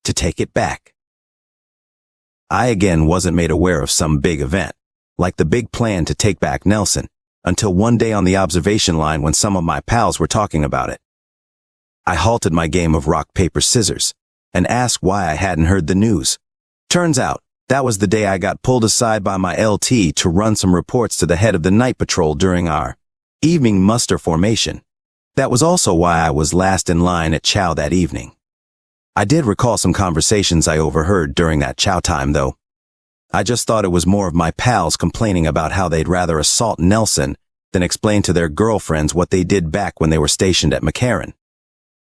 to take it back. I again wasn't made aware of some big event, like the big plan to take back Nelson, until one day on the observation line when some of my pals were talking about it. I halted my game of rock, paper, scissors and asked why I hadn't heard the news. Turns out, that was the day I got pulled aside by my LT to run some reports to the head of the night patrol during our evening muster formation. That was also why I was last in line at chow that evening. I did recall some conversations I overheard during that chow time, though. I just thought it was more of my pals complaining about how they'd rather assault Nelson than explain to their girlfriends what they did back when they were stationed at McCarran.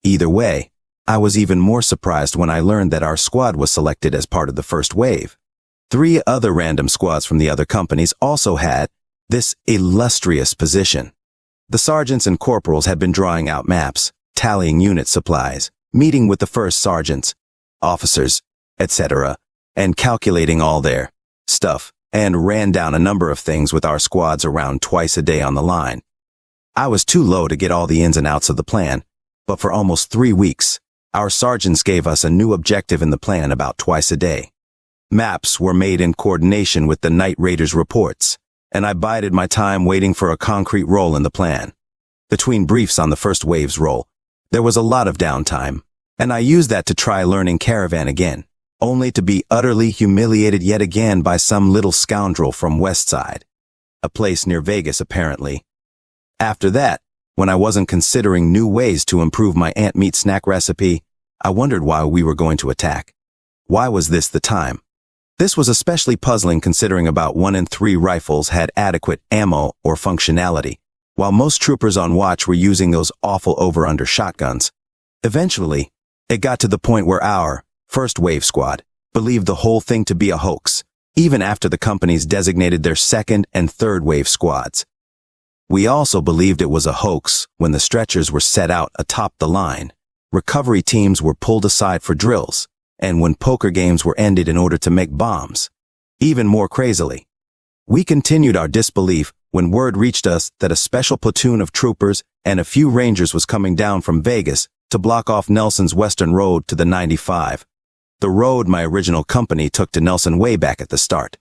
Either way, I was even more surprised when I learned that our squad was selected as part of the first wave. 3 other random squads from the other companies also had this illustrious position. The sergeants and corporals had been drawing out maps, tallying unit supplies, meeting with the first sergeants, officers, etc., and calculating all their stuff, and ran down a number of things with our squads around twice a day on the line. I was too low to get all the ins and outs of the plan, but for almost 3 weeks, our sergeants gave us a new objective in the plan about twice a day. Maps were made in coordination with the night raiders' reports, and I bided my time waiting for a concrete role in the plan. Between briefs on the first wave's role, there was a lot of downtime, and I used that to try learning Caravan again, only to be utterly humiliated yet again by some little scoundrel from Westside, a place near Vegas apparently. After that, when I wasn't considering new ways to improve my ant meat snack recipe, I wondered why we were going to attack. Why was this the time? This was especially puzzling considering about 1 in 3 rifles had adequate ammo or functionality, while most troopers on watch were using those awful over-under shotguns. Eventually, it got to the point where our first wave squad believed the whole thing to be a hoax, even after the companies designated their second and third wave squads. We also believed it was a hoax when the stretchers were set out atop the line, recovery teams were pulled aside for drills, and when poker games were ended in order to make bombs. Even more crazily, we continued our disbelief when word reached us that a special platoon of troopers and a few rangers was coming down from Vegas to block off Nelson's western road to the 95, the road my original company took to Nelson way back at the start.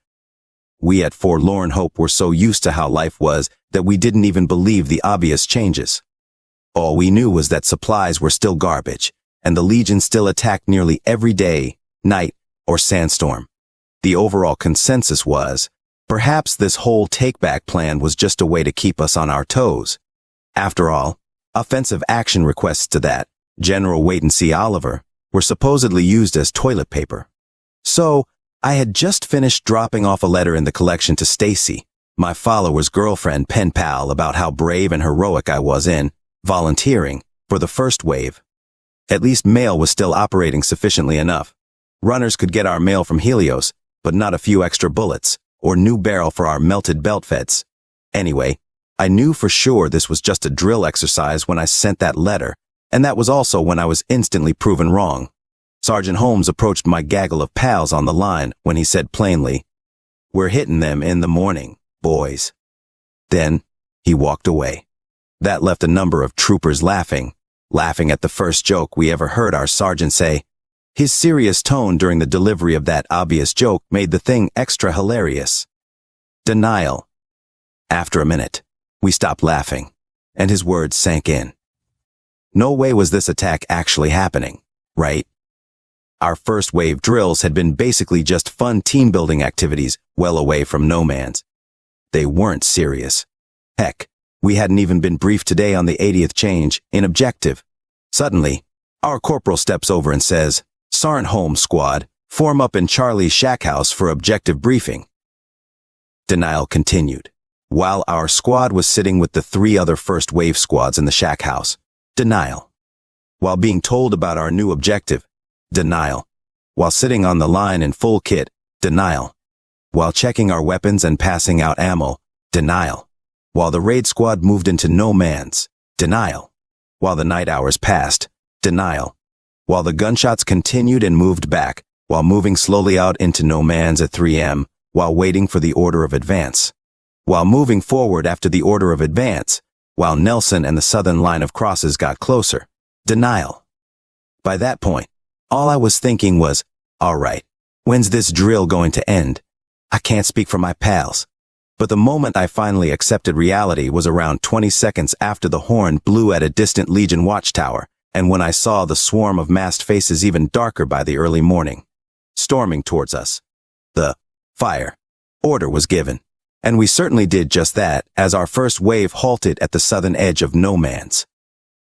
We at Forlorn Hope were so used to how life was that we didn't even believe the obvious changes. All we knew was that supplies were still garbage, and the Legion still attacked nearly every day, night, or sandstorm. The overall consensus was, perhaps this whole take-back plan was just a way to keep us on our toes. After all, offensive action requests to that General Wait-and-See Oliver were supposedly used as toilet paper. So, I had just finished dropping off a letter in the collection to Stacy, my follower's girlfriend pen pal, about how brave and heroic I was in volunteering for the first wave. At least mail was still operating sufficiently enough. Runners could get our mail from Helios, but not a few extra bullets or new barrel for our melted belt feds. Anyway, I knew for sure this was just a drill exercise when I sent that letter, and that was also when I was instantly proven wrong. Sergeant Holmes approached my gaggle of pals on the line when he said plainly, "We're hitting them in the morning, boys." Then, he walked away. That left a number of troopers laughing at the first joke we ever heard our sergeant say. His serious tone during the delivery of that obvious joke made the thing extra hilarious. Denial. After a minute, we stopped laughing, and his words sank in. No way was this attack actually happening, right? Our first wave drills had been basically just fun team-building activities well away from no man's. They weren't serious. Heck, we hadn't even been briefed today on the 80th change in objective. Suddenly, our corporal steps over and says, "Sergeant Holmes squad, form up in Charlie's shack house for objective briefing." Denial continued. While our squad was sitting with the 3 other first wave squads in the shack house, denial. While being told about our new objective, denial. While sitting on the line in full kit, denial. While checking our weapons and passing out ammo, denial. While the raid squad moved into no man's, denial. While the night hours passed, denial. While the gunshots continued and moved back, while moving slowly out into no man's at 3 a.m., while waiting for the order of advance. While moving forward after the order of advance, while Nelson and the southern line of crosses got closer, denial. By that point, All I was thinking was, all right, when's this drill going to end? I can't speak for my pals. But the moment I finally accepted reality was around 20 seconds after the horn blew at a distant Legion watchtower, and when I saw the swarm of masked faces even darker by the early morning, storming towards us. The fire order was given, and we certainly did just that as our first wave halted at the southern edge of no man's.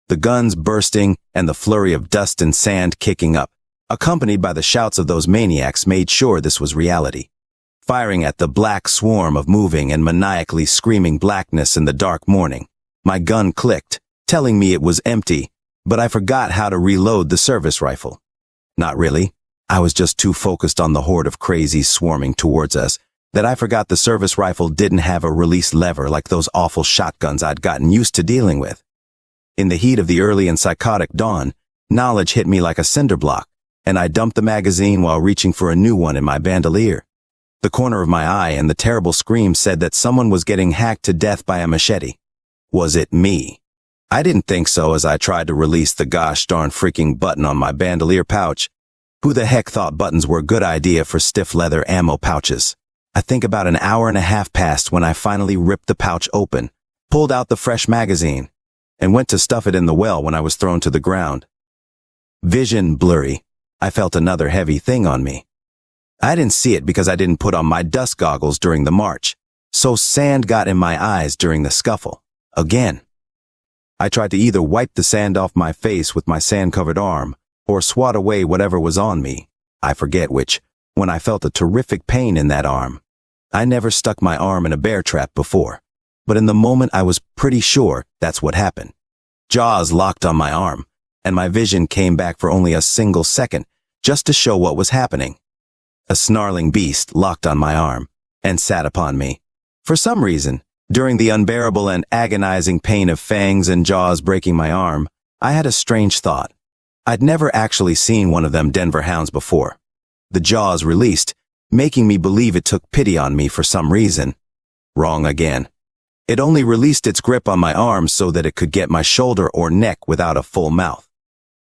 The guns bursting and the flurry of dust and sand kicking up, accompanied by the shouts of those maniacs, made sure this was reality. Firing at the black swarm of moving and maniacally screaming blackness in the dark morning, my gun clicked, telling me it was empty, but I forgot how to reload the service rifle. Not really. I was just too focused on the horde of crazies swarming towards us that I forgot the service rifle didn't have a release lever like those awful shotguns I'd gotten used to dealing with. In the heat of the early and psychotic dawn, knowledge hit me like a cinder block, and I dumped the magazine while reaching for a new one in my bandolier. The corner of my eye and the terrible scream said that someone was getting hacked to death by a machete. Was it me? I didn't think so as I tried to release the gosh darn freaking button on my bandolier pouch. Who the heck thought buttons were a good idea for stiff leather ammo pouches? I think about an hour and a half passed when I finally ripped the pouch open, pulled out the fresh magazine, and went to stuff it in the well when I was thrown to the ground. Vision blurry. I felt another heavy thing on me. I didn't see it because I didn't put on my dust goggles during the march, so sand got in my eyes during the scuffle. Again. I tried to either wipe the sand off my face with my sand-covered arm, or swat away whatever was on me, I forget which, when I felt a terrific pain in that arm. I never stuck my arm in a bear trap before, but in the moment I was pretty sure that's what happened. Jaws locked on my arm, and my vision came back for only a single second, just to show what was happening. A snarling beast locked on my arm and sat upon me. For some reason, during the unbearable and agonizing pain of fangs and jaws breaking my arm, I had a strange thought. I'd never actually seen one of them Denver hounds before. The jaws released, making me believe it took pity on me for some reason. Wrong again. It only released its grip on my arm so that it could get my shoulder or neck without a full mouth.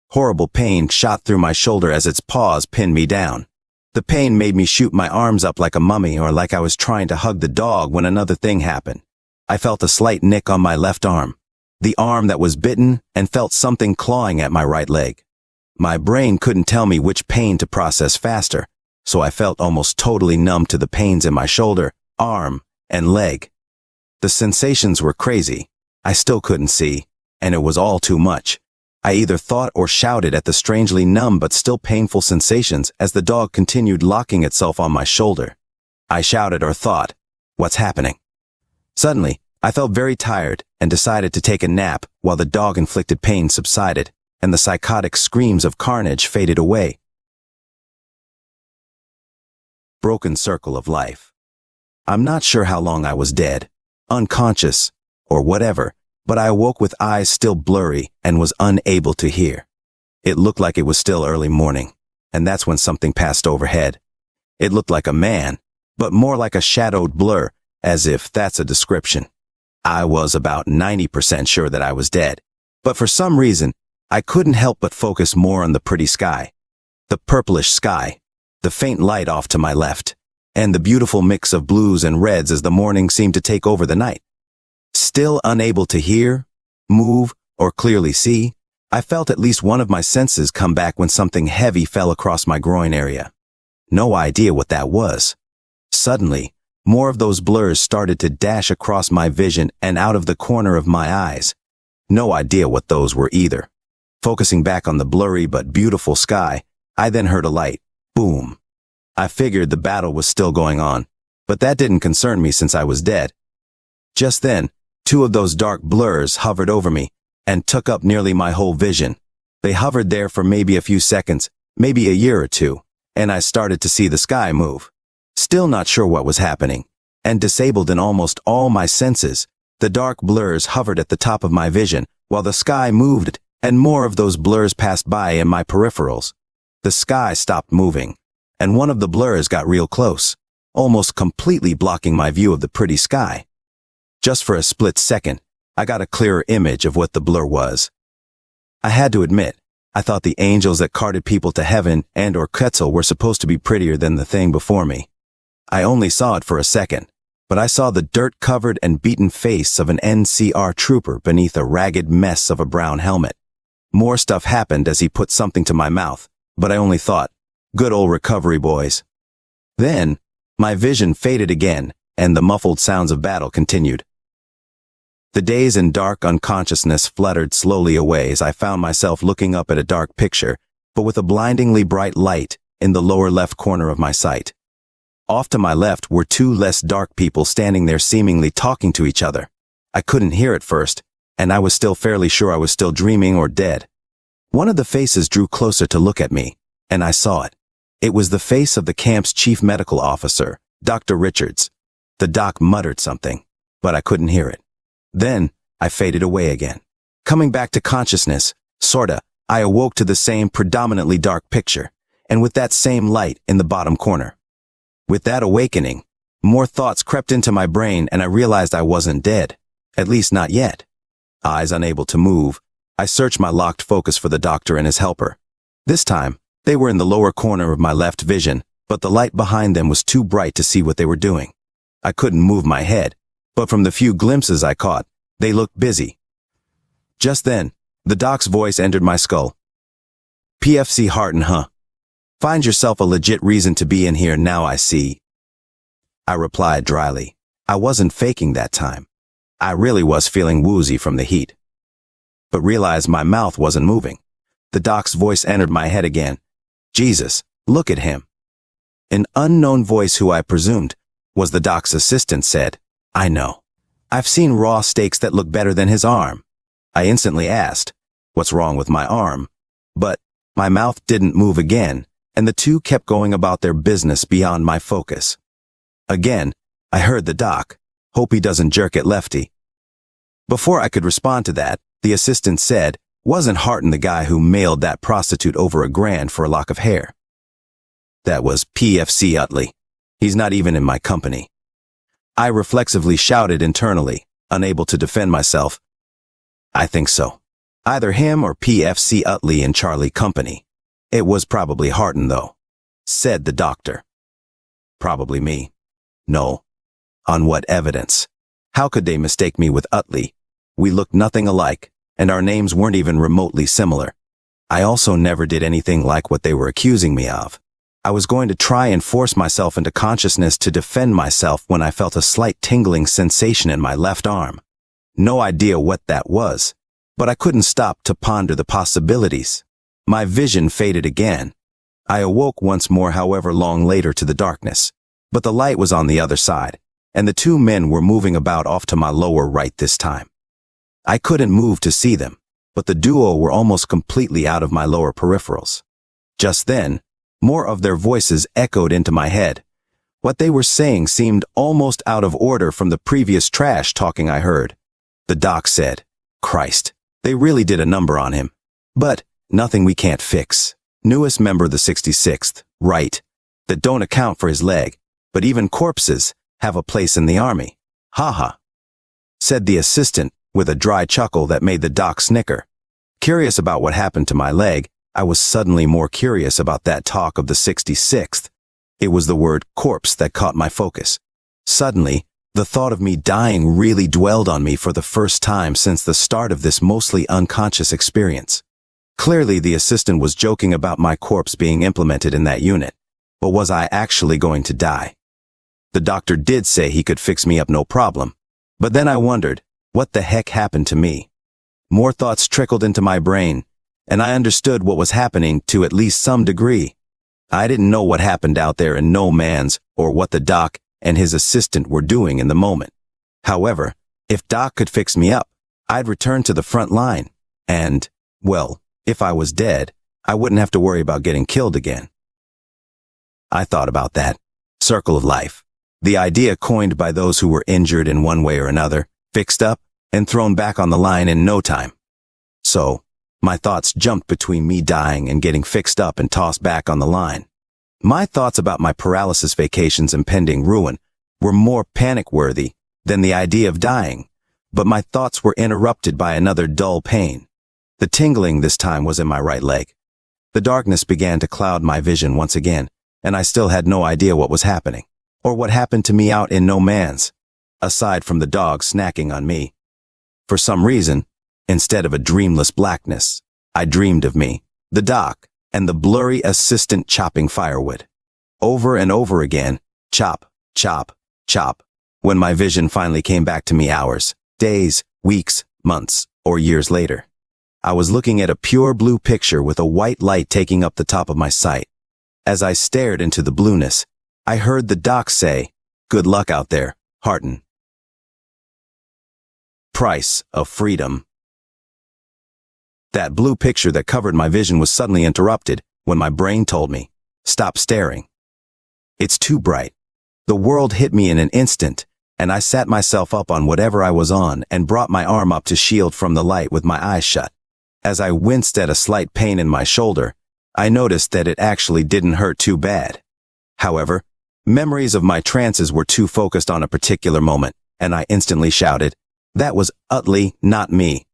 Horrible pain shot through my shoulder as its paws pinned me down. The pain made me shoot my arms up like a mummy or like I was trying to hug the dog when another thing happened. I felt a slight nick on my left arm, the arm that was bitten, and felt something clawing at my right leg. My brain couldn't tell me which pain to process faster, so I felt almost totally numb to the pains in my shoulder, arm, and leg. The sensations were crazy. I still couldn't see, and it was all too much. I either thought or shouted at the strangely numb but still painful sensations as the dog continued locking itself on my shoulder. I shouted or thought, "What's happening?" Suddenly, I felt very tired and decided to take a nap while the dog-inflicted pain subsided and the psychotic screams of carnage faded away. Broken circle of life. I'm not sure how long I was dead, unconscious, or whatever, but I awoke with eyes still blurry and was unable to hear. It looked like it was still early morning, and that's when something passed overhead. It looked like a man, but more like a shadowed blur, as if that's a description. I was about 90% sure that I was dead, but for some reason, I couldn't help but focus more on the pretty sky. The purplish sky, the faint light off to my left, and the beautiful mix of blues and reds as the morning seemed to take over the night. Still unable to hear, move, or clearly see, I felt at least one of my senses come back when something heavy fell across my groin area. No idea what that was. Suddenly, more of those blurs started to dash across my vision and out of the corner of my eyes. No idea what those were either. Focusing back on the blurry but beautiful sky, I then heard a light. Boom. I figured the battle was still going on, but that didn't concern me since I was dead. Just then, two of those dark blurs hovered over me and took up nearly my whole vision. They hovered there for maybe a few seconds, maybe a year or two, and I started to see the sky move. Still not sure what was happening, and disabled in almost all my senses, the dark blurs hovered at the top of my vision while the sky moved and more of those blurs passed by in my peripherals. The sky stopped moving, and one of the blurs got real close, almost completely blocking my view of the pretty sky. Just for a split second, I got a clearer image of what the blur was. I had to admit, I thought the angels that carted people to heaven and or Quetzal were supposed to be prettier than the thing before me. I only saw it for a second, but I saw the dirt-covered and beaten face of an NCR trooper beneath a ragged mess of a brown helmet. More stuff happened as he put something to my mouth, but I only thought, good old recovery, boys. Then, my vision faded again, and the muffled sounds of battle continued. The daze in dark unconsciousness fluttered slowly away as I found myself looking up at a dark picture, but with a blindingly bright light in the lower left corner of my sight. Off to my left were two less dark people standing there seemingly talking to each other. I couldn't hear at first, and I was still fairly sure I was still dreaming or dead. One of the faces drew closer to look at me, and I saw it. It was the face of the camp's chief medical officer, Dr. Richards. The doc muttered something, but I couldn't hear it. Then, I faded away again. Coming back to consciousness, sorta, I awoke to the same predominantly dark picture, and with that same light in the bottom corner. With that awakening, more thoughts crept into my brain and I realized I wasn't dead, at least not yet. Eyes unable to move, I searched my locked focus for the doctor and his helper. This time, they were in the lower corner of my left vision, but the light behind them was too bright to see what they were doing. I couldn't move my head, but from the few glimpses I caught, they looked busy. Just then, the doc's voice entered my skull. PFC Harton, huh? Find yourself a legit reason to be in here now, I see. I replied dryly. I wasn't faking that time. I really was feeling woozy from the heat. But realized my mouth wasn't moving. The doc's voice entered my head again. Jesus, look at him. An unknown voice who I presumed was the doc's assistant said, I know. I've seen raw steaks that look better than his arm. I instantly asked, what's wrong with my arm? But my mouth didn't move again, and the two kept going about their business beyond my focus. Again, I heard the doc, hope he doesn't jerk at Lefty. Before I could respond to that, the assistant said, wasn't Harton the guy who mailed that prostitute over $1,000 for a lock of hair? That was PFC Utley. He's not even in my company. I reflexively shouted internally, unable to defend myself. I think so. Either him or PFC Utley and Charlie Company. It was probably Harton, though, said the doctor. Probably me. No. On what evidence? How could they mistake me with Utley? We looked nothing alike, and our names weren't even remotely similar. I also never did anything like what they were accusing me of. I was going to try and force myself into consciousness to defend myself when I felt a slight tingling sensation in my left arm. No idea what that was, but I couldn't stop to ponder the possibilities. My vision faded again. I awoke once more however long later to the darkness, but the light was on the other side, and the two men were moving about off to my lower right this time. I couldn't move to see them, but the duo were almost completely out of my lower peripherals. Just then, more of their voices echoed into my head. What they were saying seemed almost out of order from the previous trash talking I heard. The doc said, Christ, they really did a number on him. But nothing we can't fix. Newest member of the 66th, right, that don't account for his leg, but even corpses have a place in the army. Ha ha, said the assistant with a dry chuckle that made the doc snicker. Curious about what happened to my leg, I was suddenly more curious about that talk of the 66th. It was the word corpse that caught my focus. Suddenly, the thought of me dying really dwelled on me for the first time since the start of this mostly unconscious experience. Clearly, the assistant was joking about my corpse being implemented in that unit, but was I actually going to die? The doctor did say he could fix me up no problem, but then I wondered, what the heck happened to me? More thoughts trickled into my brain, and I understood what was happening to at least some degree. I didn't know what happened out there in no man's or what the doc and his assistant were doing in the moment. However, if Doc could fix me up, I'd return to the front line, and, well, if I was dead, I wouldn't have to worry about getting killed again. I thought about that. Circle of life. The idea coined by those who were injured in one way or another, fixed up, and thrown back on the line in no time. So, my thoughts jumped between me dying and getting fixed up and tossed back on the line. My thoughts about my paralysis vacation's impending ruin were more panic-worthy than the idea of dying, but my thoughts were interrupted by another dull pain. The tingling this time was in my right leg. The darkness began to cloud my vision once again, and I still had no idea what was happening, or what happened to me out in no man's, aside from the dog snacking on me. For some reason, instead of a dreamless blackness, I dreamed of me, the doc, and the blurry assistant chopping firewood. Over and over again, chop, chop, chop. When my vision finally came back to me hours, days, weeks, months, or years later, I was looking at a pure blue picture with a white light taking up the top of my sight. As I stared into the blueness, I heard the doc say, "Good luck out there, Harton." Price of freedom. That blue picture that covered my vision was suddenly interrupted when my brain told me, "Stop staring. It's too bright." The world hit me in an instant, and I sat myself up on whatever I was on and brought my arm up to shield from the light with my eyes shut. As I winced at a slight pain in my shoulder, I noticed that it actually didn't hurt too bad. However, memories of my trances were too focused on a particular moment, and I instantly shouted, "That was utterly not me."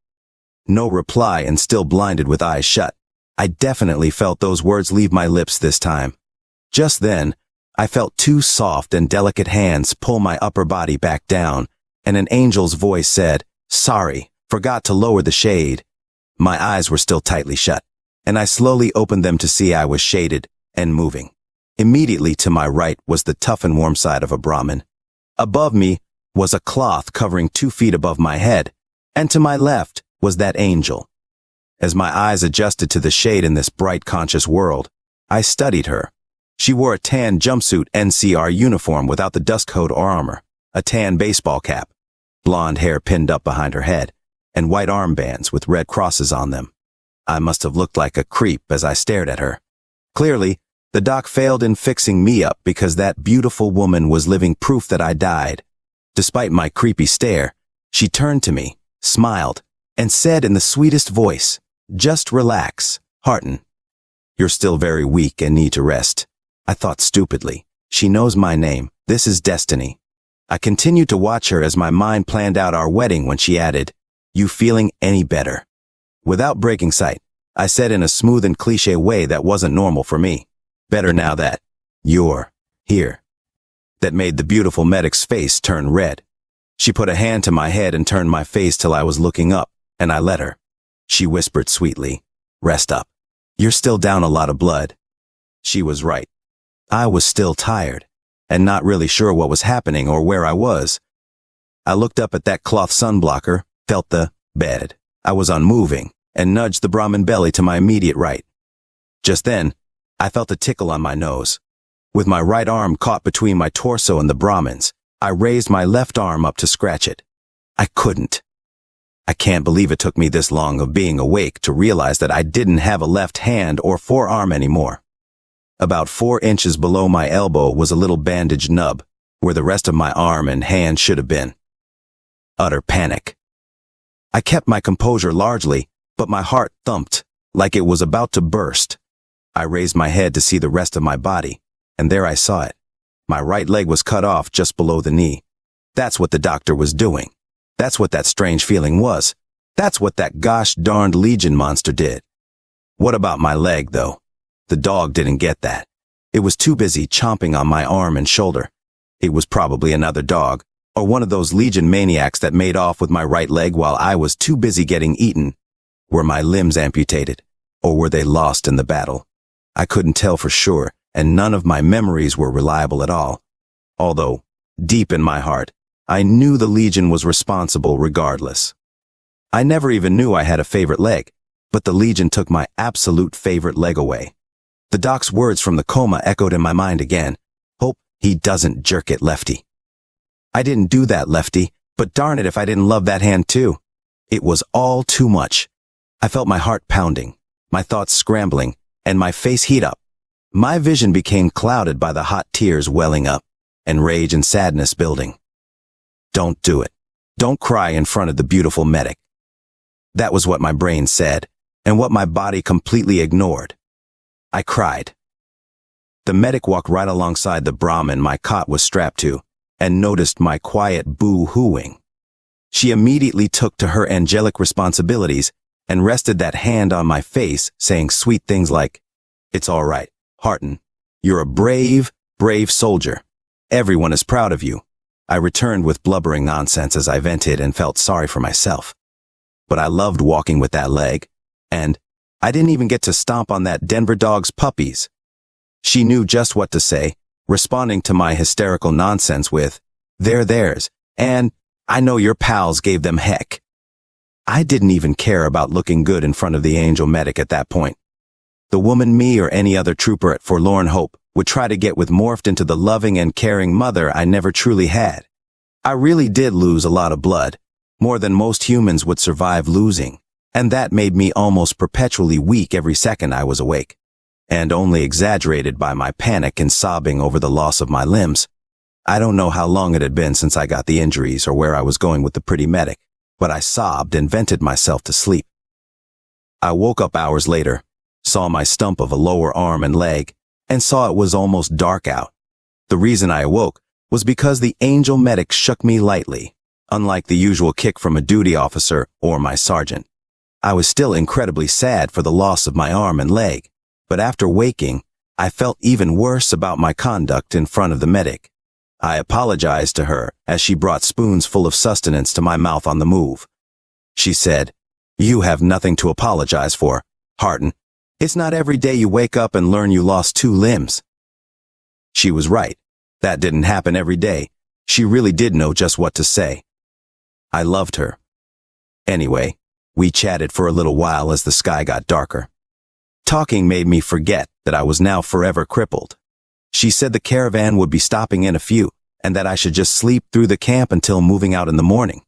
No reply, and still blinded with eyes shut, I definitely felt those words leave my lips this time. Just then, I felt two soft and delicate hands pull my upper body back down, and an angel's voice said, "Sorry, forgot to lower the shade." My eyes were still tightly shut, and I slowly opened them to see I was shaded and moving. Immediately to my right was the tough and warm side of a Brahmin. Above me was a cloth covering 2 feet above my head, and to my left was that angel. As my eyes adjusted to the shade in this bright conscious world, I studied her. She wore a tan jumpsuit NCR uniform without the dust coat or armor, a tan baseball cap, blonde hair pinned up behind her head, and white armbands with red crosses on them. I must have looked like a creep as I stared at her. Clearly, the doc failed in fixing me up because that beautiful woman was living proof that I died. Despite my creepy stare, she turned to me, smiled, and said in the sweetest voice, "Just relax, Harton. You're still very weak and need to rest." I thought stupidly, she knows my name, this is destiny. I continued to watch her as my mind planned out our wedding when she added, "You feeling any better?" Without breaking sight, I said in a smooth and cliché way that wasn't normal for me, "Better now that you're here." That made the beautiful medic's face turn red. She put a hand to my head and turned my face till I was looking up, and I let her. She whispered sweetly, "Rest up. You're still down a lot of blood." She was right. I was still tired, and not really sure what was happening or where I was. I looked up at that cloth sunblocker, felt the bed. I was unmoving, and nudged the Brahmin belly to my immediate right. Just then, I felt a tickle on my nose. With my right arm caught between my torso and the Brahmin's, I raised my left arm up to scratch it. I couldn't. I can't believe it took me this long of being awake to realize that I didn't have a left hand or forearm anymore. About 4 inches below my elbow was a little bandaged nub, where the rest of my arm and hand should have been. Utter panic. I kept my composure largely, but my heart thumped like it was about to burst. I raised my head to see the rest of my body, and there I saw it. My right leg was cut off just below the knee. That's what the doctor was doing. That's what that strange feeling was. That's what that gosh darned Legion monster did. What about my leg, though? The dog didn't get that. It was too busy chomping on my arm and shoulder. It was probably another dog, or one of those Legion maniacs that made off with my right leg while I was too busy getting eaten. Were my limbs amputated, or were they lost in the battle? I couldn't tell for sure, and none of my memories were reliable at all. Although, deep in my heart, I knew the Legion was responsible regardless. I never even knew I had a favorite leg, but the Legion took my absolute favorite leg away. The doc's words from the coma echoed in my mind again. "Hope he doesn't jerk it, Lefty." I didn't do that, Lefty, but darn it if I didn't love that hand too. It was all too much. I felt my heart pounding, my thoughts scrambling, and my face heat up. My vision became clouded by the hot tears welling up, and rage and sadness building. Don't do it. Don't cry in front of the beautiful medic. That was what my brain said, and what my body completely ignored. I cried. The medic walked right alongside the Brahmin my cot was strapped to, and noticed my quiet boo-hooing. She immediately took to her angelic responsibilities and rested that hand on my face, saying sweet things like, "It's all right, Harton. You're a brave, brave soldier. Everyone is proud of you." I returned with blubbering nonsense as I vented and felt sorry for myself. But I loved walking with that leg, and I didn't even get to stomp on that Denver dog's puppies. She knew just what to say, responding to my hysterical nonsense with, "They're theirs, and I know your pals gave them heck." I didn't even care about looking good in front of the angel medic at that point. The woman me or any other trooper at Forlorn Hope would try to get with morphed into the loving and caring mother I never truly had. I really did lose a lot of blood, more than most humans would survive losing, and that made me almost perpetually weak every second I was awake, and only exaggerated by my panic and sobbing over the loss of my limbs. I don't know how long it had been since I got the injuries or where I was going with the pretty medic, but I sobbed and vented myself to sleep. I woke up hours later, saw my stump of a lower arm and leg, and saw it was almost dark out. The reason I awoke was because the angel medic shook me lightly, unlike the usual kick from a duty officer or my sergeant. I was still incredibly sad for the loss of my arm and leg, but after waking, I felt even worse about my conduct in front of the medic. I apologized to her as she brought spoons full of sustenance to my mouth on the move. She said, "You have nothing to apologize for, Harton. It's not every day you wake up and learn you lost 2 limbs." She was right. That didn't happen every day. She really did know just what to say. I loved her. Anyway, we chatted for a little while as the sky got darker. Talking made me forget that I was now forever crippled. She said the caravan would be stopping in a few, and that I should just sleep through the camp until moving out in the morning.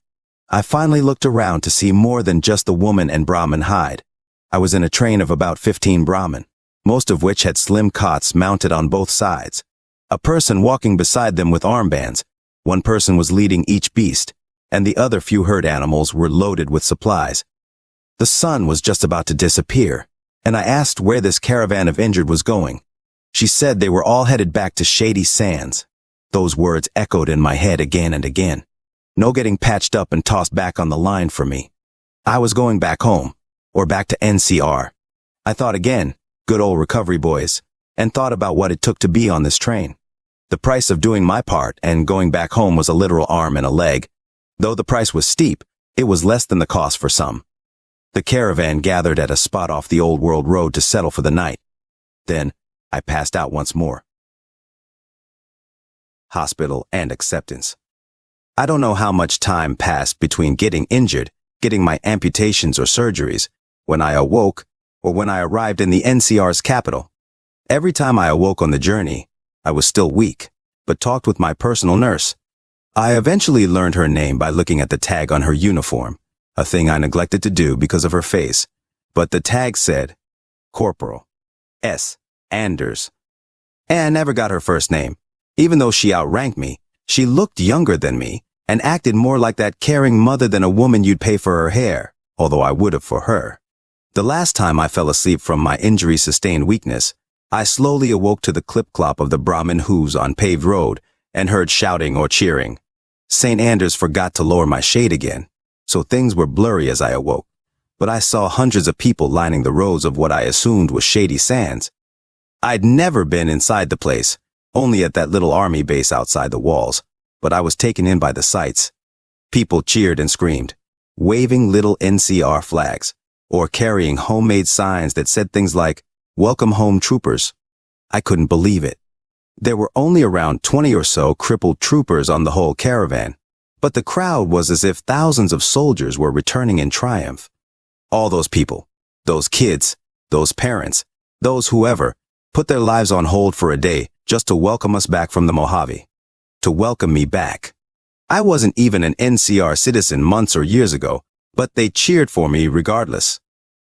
I finally looked around to see more than just the woman and Brahmin hide. I was in a train of about 15 Brahmin, most of which had slim cots mounted on both sides. A person walking beside them with armbands. One person was leading each beast, and the other few herd animals were loaded with supplies. The sun was just about to disappear, and I asked where this caravan of injured was going. She said they were all headed back to Shady Sands. Those words echoed in my head again and again. No getting patched up and tossed back on the line for me. I was going back home, or back to NCR. I thought again, good old recovery boys, and thought about what it took to be on this train. The price of doing my part and going back home was a literal arm and a leg. Though the price was steep, it was less than the cost for some. The caravan gathered at a spot off the Old World Road to settle for the night. Then, I passed out once more. Hospital and acceptance. I don't know how much time passed between getting injured, getting my amputations or surgeries, when I awoke, or when I arrived in the NCR's capital. Every time I awoke on the journey, I was still weak, but talked with my personal nurse. I eventually learned her name by looking at the tag on her uniform, a thing I neglected to do because of her face, but the tag said, Corporal S. Anders. And I never got her first name. Even though she outranked me, she looked younger than me and acted more like that caring mother than a woman you'd pay for her hair, although I would have for her. The last time I fell asleep from my injury-sustained weakness, I slowly awoke to the clip-clop of the Brahmin hooves on paved road and heard shouting or cheering. St. Anders forgot to lower my shade again, so things were blurry as I awoke, but I saw hundreds of people lining the roads of what I assumed was Shady Sands. I'd never been inside the place, only at that little army base outside the walls, but I was taken in by the sights. People cheered and screamed, waving little NCR flags, or carrying homemade signs that said things like, "Welcome home, troopers." I couldn't believe it. There were only around 20 or so crippled troopers on the whole caravan, but the crowd was as if thousands of soldiers were returning in triumph. All those people, those kids, those parents, those whoever, put their lives on hold for a day just to welcome us back from the Mojave. To welcome me back. I wasn't even an NCR citizen months or years ago, but they cheered for me regardless.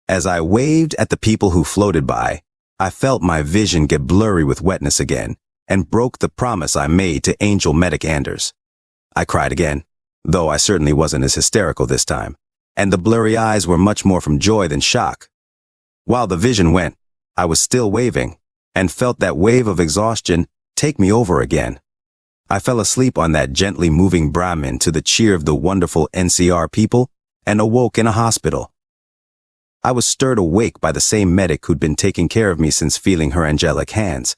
As I waved at the people who floated by, I felt my vision get blurry with wetness again and broke the promise I made to Angel Medic Anders. I cried again, though I certainly wasn't as hysterical this time, and the blurry eyes were much more from joy than shock. While the vision went, I was still waving and felt that wave of exhaustion take me over again. I fell asleep on that gently moving Brahmin to the cheer of the wonderful NCR people and awoke in a hospital. I was stirred awake by the same medic who'd been taking care of me since feeling her angelic hands.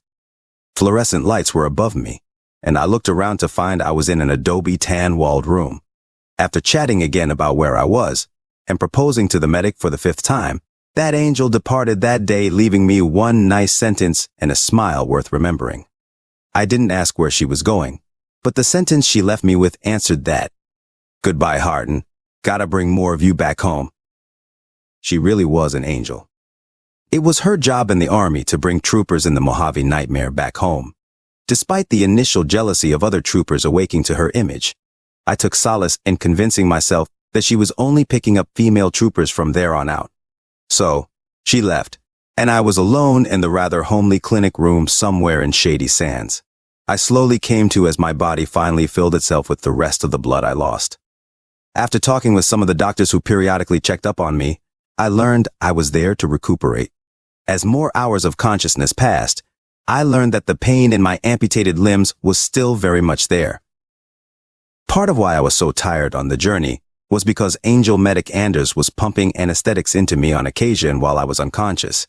Fluorescent lights were above me, and I looked around to find I was in an adobe tan-walled room. After chatting again about where I was, and proposing to the medic for the 5th time, that angel departed that day, leaving me one nice sentence and a smile worth remembering. I didn't ask where she was going, but the sentence she left me with answered that. Goodbye, Harden. Gotta bring more of you back home. She really was an angel. It was her job in the army to bring troopers in the Mojave Nightmare back home. Despite the initial jealousy of other troopers awaking to her image, I took solace in convincing myself that she was only picking up female troopers from there on out. So, she left, and I was alone in the rather homely clinic room somewhere in Shady Sands. I slowly came to as my body finally filled itself with the rest of the blood I lost. After talking with some of the doctors who periodically checked up on me, I learned I was there to recuperate. As more hours of consciousness passed, I learned that the pain in my amputated limbs was still very much there. Part of why I was so tired on the journey was because Angel Medic Anders was pumping anesthetics into me on occasion while I was unconscious.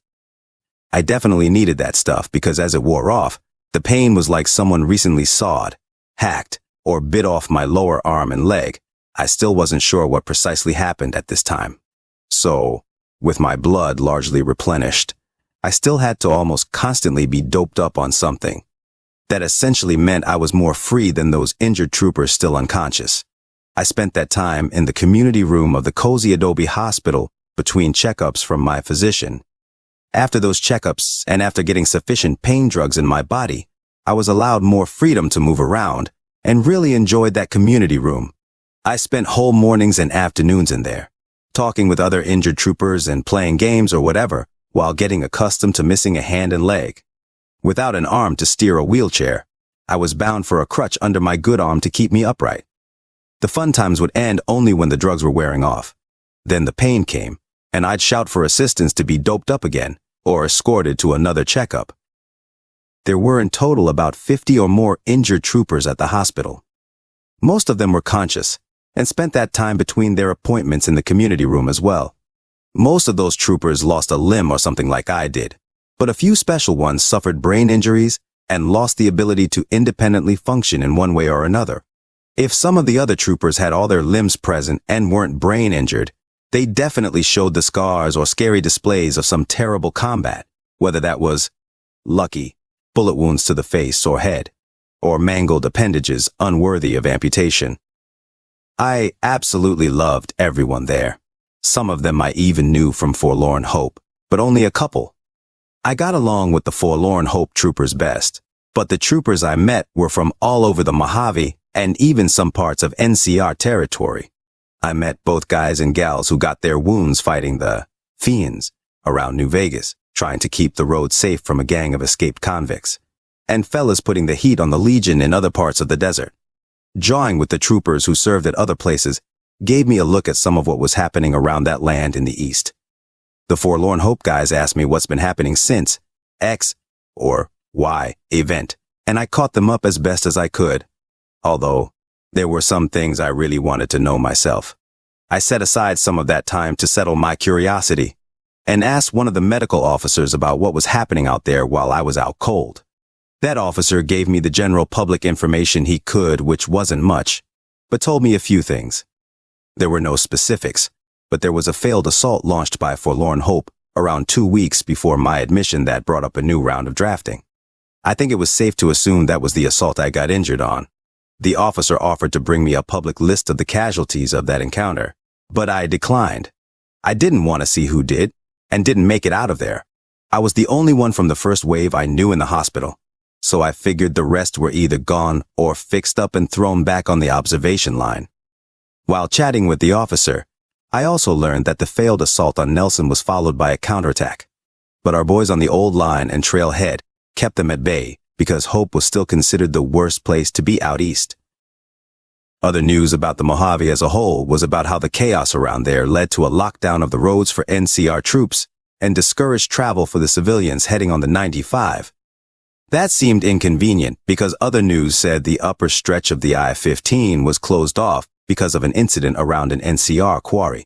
I definitely needed that stuff because as it wore off, the pain was like someone recently sawed, hacked, or bit off my lower arm and leg. I still wasn't sure what precisely happened at this time. So, with my blood largely replenished, I still had to almost constantly be doped up on something. That essentially meant I was more free than those injured troopers still unconscious. I spent that time in the community room of the cozy Adobe hospital between checkups from my physician. After those checkups, and after getting sufficient pain drugs in my body, I was allowed more freedom to move around and really enjoyed that community room. I spent whole mornings and afternoons in there, talking with other injured troopers and playing games or whatever, while getting accustomed to missing a hand and leg. Without an arm to steer a wheelchair, I was bound for a crutch under my good arm to keep me upright. The fun times would end only when the drugs were wearing off. Then the pain came, and I'd shout for assistance to be doped up again, or escorted to another checkup. There were in total about 50 or more injured troopers at the hospital. Most of them were conscious, and spent that time between their appointments in the community room as well. Most of those troopers lost a limb or something like I did, but a few special ones suffered brain injuries and lost the ability to independently function in one way or another. If some of the other troopers had all their limbs present and weren't brain injured, they definitely showed the scars or scary displays of some terrible combat, whether that was lucky, bullet wounds to the face or head, or mangled appendages unworthy of amputation. I absolutely loved everyone there. Some of them I even knew from Forlorn Hope, but only a couple. I got along with the Forlorn Hope troopers best, but the troopers I met were from all over the Mojave and even some parts of NCR territory. I met both guys and gals who got their wounds fighting the fiends around New Vegas, trying to keep the road safe from a gang of escaped convicts, and fellas putting the heat on the Legion in other parts of the desert. Jawing with the troopers who served at other places gave me a look at some of what was happening around that land in the east. The Forlorn Hope guys asked me what's been happening since X or Y event, and I caught them up as best as I could, although there were some things I really wanted to know myself. I set aside some of that time to settle my curiosity and asked one of the medical officers about what was happening out there while I was out cold. That officer gave me the general public information he could, which wasn't much, but told me a few things. There were no specifics, but there was a failed assault launched by Forlorn Hope around 2 weeks before my admission that brought up a new round of drafting. I think it was safe to assume that was the assault I got injured on. The officer offered to bring me a public list of the casualties of that encounter, but I declined. I didn't want to see who did, and didn't make it out of there. I was the only one from the first wave I knew in the hospital, so I figured the rest were either gone or fixed up and thrown back on the observation line. While chatting with the officer, I also learned that the failed assault on Nelson was followed by a counterattack, but our boys on the old line and trailhead kept them at bay because Hope was still considered the worst place to be out east. Other news about the Mojave as a whole was about how the chaos around there led to a lockdown of the roads for NCR troops and discouraged travel for the civilians heading on the 95. That seemed inconvenient because other news said the upper stretch of the I-15 was closed off because of an incident around an NCR quarry.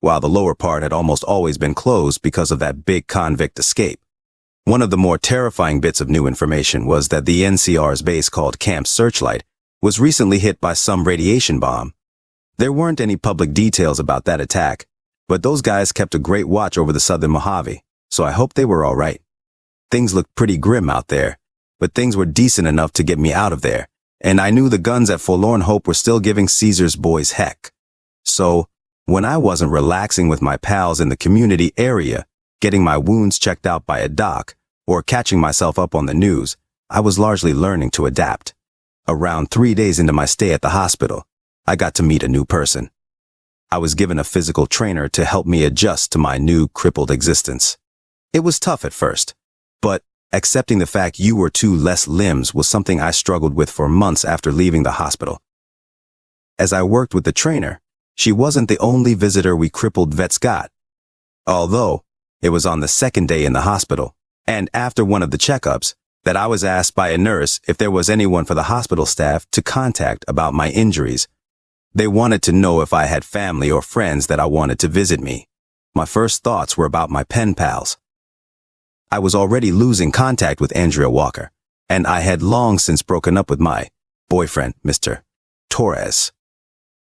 while the lower part had almost always been closed because of that big convict escape. One of the more terrifying bits of new information was that the NCR's base called Camp Searchlight was recently hit by some radiation bomb. There weren't any public details about that attack, but those guys kept a great watch over the southern Mojave, so I hoped they were all right. Things looked pretty grim out there, but things were decent enough to get me out of there, and I knew the guns at Forlorn Hope were still giving Caesar's boys heck. So, when I wasn't relaxing with my pals in the community area, getting my wounds checked out by a doc, or catching myself up on the news, I was largely learning to adapt. Around 3 days into my stay at the hospital, I got to meet a new person. I was given a physical trainer to help me adjust to my new crippled existence. It was tough at first, but accepting the fact you were 2 less limbs was something I struggled with for months after leaving the hospital. As I worked with the trainer, she wasn't the only visitor we crippled vets got. Although, it was on the 2nd day in the hospital, and after one of the checkups, that I was asked by a nurse if there was anyone for the hospital staff to contact about my injuries. They wanted to know if I had family or friends that I wanted to visit me. My first thoughts were about my pen pals. I was already losing contact with Andrea Walker, and I had long since broken up with my boyfriend, Mr. Torres.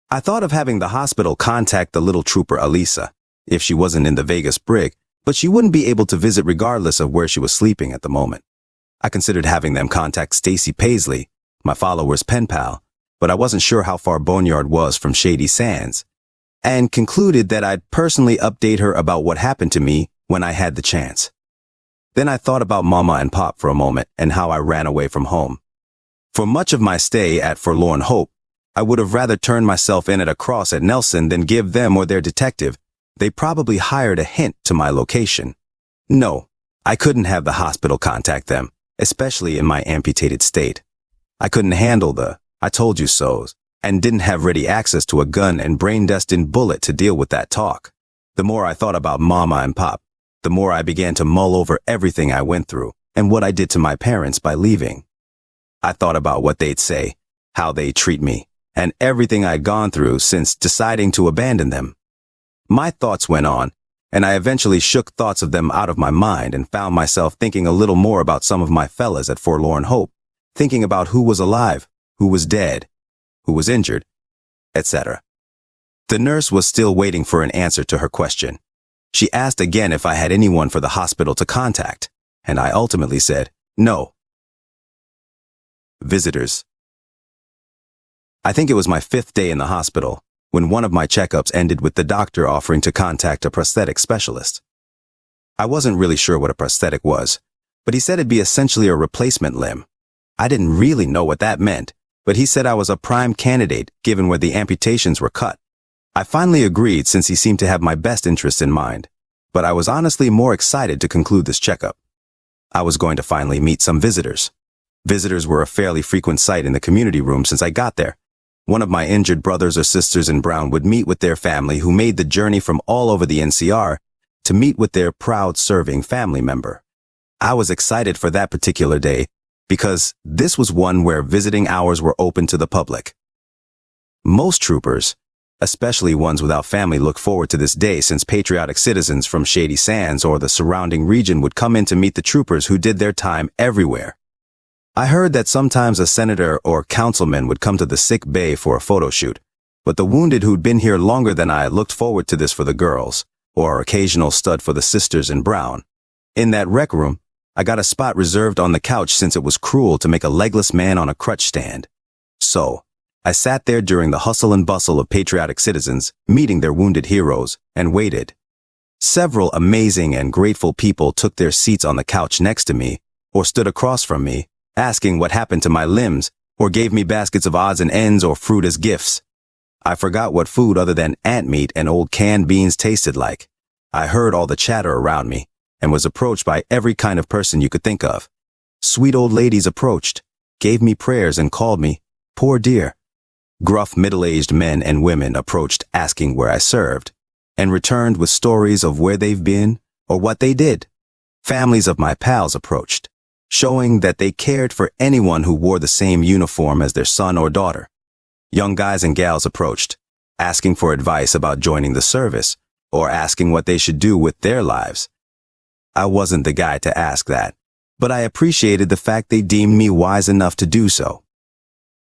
I thought of having the hospital contact the little trooper Alisa, if she wasn't in the Vegas brig, but she wouldn't be able to visit regardless of where she was sleeping at the moment. I considered having them contact Stacy Paisley, my follower's pen pal, but I wasn't sure how far Boneyard was from Shady Sands, and concluded that I'd personally update her about what happened to me when I had the chance. Then I thought about Mama and Pop for a moment and how I ran away from home. For much of my stay at Forlorn Hope, I would have rather turned myself in at a cross at Nelson than give them or their detective. They probably hired a hint to my location. No, I couldn't have the hospital contact them, especially in my amputated state. I couldn't handle the "I told you so's," and didn't have ready access to a gun and brain-destined bullet to deal with that talk. The more I thought about Mama and Pop, the more I began to mull over everything I went through and what I did to my parents by leaving. I thought about what they'd say, how they'd treat me, and everything I'd gone through since deciding to abandon them. My thoughts went on, and I eventually shook thoughts of them out of my mind and found myself thinking a little more about some of my fellas at Forlorn Hope, thinking about who was alive, who was dead, who was injured, etc. The nurse was still waiting for an answer to her question. She asked again if I had anyone for the hospital to contact, and I ultimately said no. Visitors. I think it was my 5th day in the hospital when one of my checkups ended with the doctor offering to contact a prosthetic specialist. I wasn't really sure what a prosthetic was, but he said it'd be essentially a replacement limb. I didn't really know what that meant, but he said I was a prime candidate given where the amputations were cut. I finally agreed since he seemed to have my best interests in mind, but I was honestly more excited to conclude this checkup. I was going to finally meet some visitors. Visitors were a fairly frequent sight in the community room since I got there. One of my injured brothers or sisters in Brown would meet with their family who made the journey from all over the NCR to meet with their proud serving family member. I was excited for that particular day because this was one where visiting hours were open to the public. Most troopers, especially ones without family, look forward to this day since patriotic citizens from Shady Sands or the surrounding region would come in to meet the troopers who did their time everywhere. I heard that sometimes a senator or councilman would come to the sick bay for a photo shoot, but the wounded who'd been here longer than I looked forward to this for the girls, or occasional stud for the sisters in Brown. In that rec room, I got a spot reserved on the couch since it was cruel to make a legless man on a crutch stand. So, I sat there during the hustle and bustle of patriotic citizens meeting their wounded heroes and waited. Several amazing and grateful people took their seats on the couch next to me or stood across from me, asking what happened to my limbs or gave me baskets of odds and ends or fruit as gifts. I forgot what food other than ant meat and old canned beans tasted like. I heard all the chatter around me and was approached by every kind of person you could think of. Sweet old ladies approached, gave me prayers and called me poor dear. Gruff middle-aged men and women approached asking where I served, and returned with stories of where they've been or what they did. Families of my pals approached, showing that they cared for anyone who wore the same uniform as their son or daughter. Young guys and gals approached, asking for advice about joining the service or asking what they should do with their lives. I wasn't the guy to ask that, but I appreciated the fact they deemed me wise enough to do so.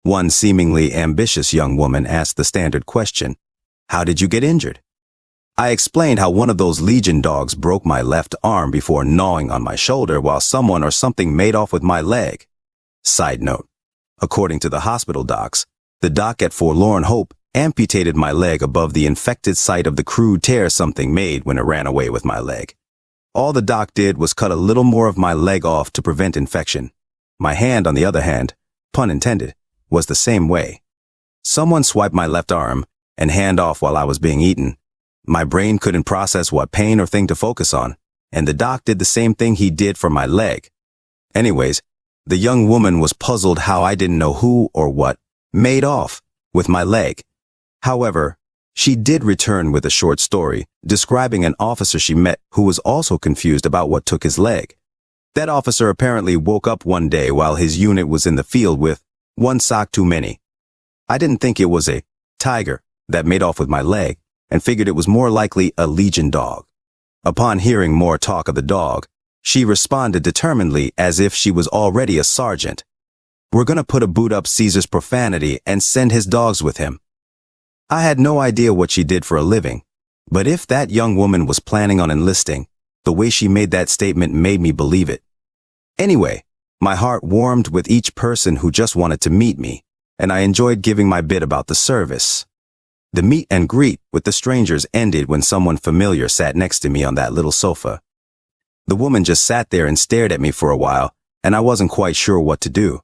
One seemingly ambitious young woman asked the standard question, "How did you get injured?" I explained how one of those Legion dogs broke my left arm before gnawing on my shoulder while someone or something made off with my leg. Side note, according to the hospital docs, the doc at Forlorn Hope amputated my leg above the infected site of the crude tear something made when it ran away with my leg. All the doc did was cut a little more of my leg off to prevent infection. My hand, on the other hand, pun intended, was the same way. Someone swiped my left arm and hand off while I was being eaten. My brain couldn't process what pain or thing to focus on, and the doc did the same thing he did for my leg. Anyways, the young woman was puzzled how I didn't know who or what made off with my leg. However, she did return with a short story describing an officer she met who was also confused about what took his leg. That officer apparently woke up one day while his unit was in the field with one sock too many. I didn't think it was a tiger that made off with my leg, and figured it was more likely a Legion dog. Upon hearing more talk of the dog, she responded determinedly as if she was already a sergeant. "We're gonna put a boot up Caesar's profanity and send his dogs with him." I had no idea what she did for a living, but if that young woman was planning on enlisting, the way she made that statement made me believe it. Anyway, my heart warmed with each person who just wanted to meet me, and I enjoyed giving my bit about the service. The meet and greet with the strangers ended when someone familiar sat next to me on that little sofa. The woman just sat there and stared at me for a while, and I wasn't quite sure what to do.